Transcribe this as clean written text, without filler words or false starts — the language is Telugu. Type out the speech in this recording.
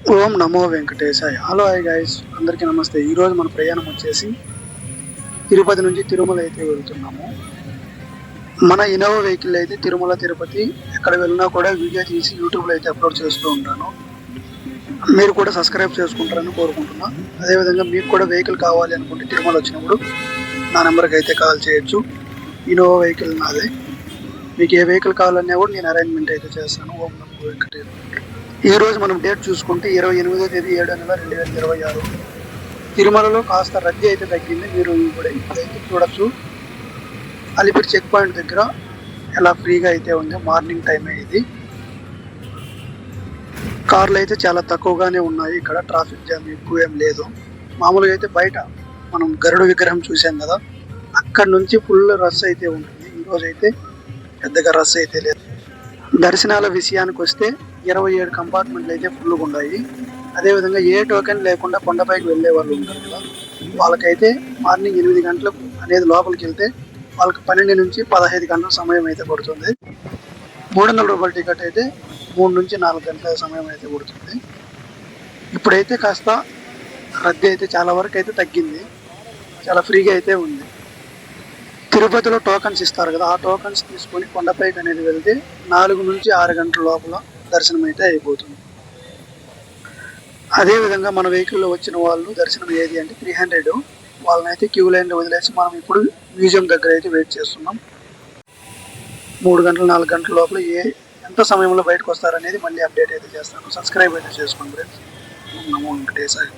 ఓం నమో వెంకటేశాయ. హలో హాయ్ గైస్, అందరికీ నమస్తే. ఈరోజు మన ప్రయాణం వచ్చేసి తిరుపతి నుంచి తిరుమల అయితే వెళ్తున్నాము. మన ఇన్నోవా వెహికల్ అయితే తిరుమల తిరుపతి ఎక్కడ వెళ్ళినా కూడా వీడియో తీసి యూట్యూబ్లో అయితే అప్లోడ్ చేస్తూ ఉంటాను. మీరు కూడా సబ్స్క్రైబ్ చేసుకుంటారని కోరుకుంటున్నా. అదేవిధంగా మీకు కూడా వెహికల్ కావాలి అనుకుంటే తిరుమల వచ్చినప్పుడు నా నెంబర్కి అయితే కాల్ చేయొచ్చు. ఇన్నోవా వెహికల్ నాదే. మీకు ఏ వెహికల్ కావాలన్నా కూడా నేను అరేంజ్మెంట్ అయితే చేస్తాను. ఓం నమో వెంకటేశ్వర. ఈ రోజు మనం డేట్ చూసుకుంటే 28వ తేదీ 7వ నెల 2026. తిరుమలలో కాస్త రద్దీ అయితే తగ్గింది. మీరు ఇప్పుడైతే చూడొచ్చు. అలిపిరి చెక్ పాయింట్ దగ్గర ఎలా ఫ్రీగా అయితే ఉంది. మార్నింగ్ టైం ఇది. కార్లు అయితే చాలా తక్కువగానే ఉన్నాయి. ఇక్కడ ట్రాఫిక్ జామ్ ఎక్కువ ఏం లేదు. మామూలుగా అయితే బయట మనం గరుడ విగ్రహం చూసాం కదా, అక్కడ నుంచి ఫుల్ రష్ అయితే ఉంటుంది. ఈరోజు అయితే పెద్దగా రష్ అయితే లేదు. దర్శనాల విషయానికి వస్తే 27 కంపార్ట్మెంట్లు అయితే ఫుల్గా ఉన్నాయి. అదేవిధంగా ఏ టోకెన్ లేకుండా కొండపైకి వెళ్ళే వాళ్ళు ఉంటారు కదా, వాళ్ళకైతే మార్నింగ్ 8 గంటలకు అనేది లోపలికి వెళ్తే వాళ్ళకి 12 నుంచి 15 గంటల సమయం అయితే పడుతుంది. 300 రూపాయల టికెట్ అయితే 3 నుంచి 4 గంటల సమయం అయితే పడుతుంది. ఇప్పుడైతే కాస్త రద్దీ అయితే చాలా వరకు అయితే తగ్గింది. చాలా ఫ్రీగా అయితే ఉంది. తిరుపతిలో టోకన్స్ ఇస్తారు కదా, ఆ టోకన్స్ తీసుకొని కొండపైకి అనేది వెళ్తే 4 నుంచి 6 గంటల లోపల దర్శనం అయితే అయిపోతుంది. అదేవిధంగా మన వెహికల్లో వచ్చిన వాళ్ళు దర్శనం ఏది అంటే 300, వాళ్ళని అయితే క్యూ లైన్లో వదిలేసి మనం ఇప్పుడు మ్యూజియం దగ్గర అయితే వెయిట్ చేస్తున్నాం. 3 గంటలు 4 గంటల లోపల ఎంత సమయంలో బయటకు వస్తారనేది మళ్ళీ అప్డేట్ అయితే చేస్తాను. సబ్స్క్రైబ్ అయితే చేసుకోండి ఫ్రెండ్స్. నమో వెంకటేశాయ.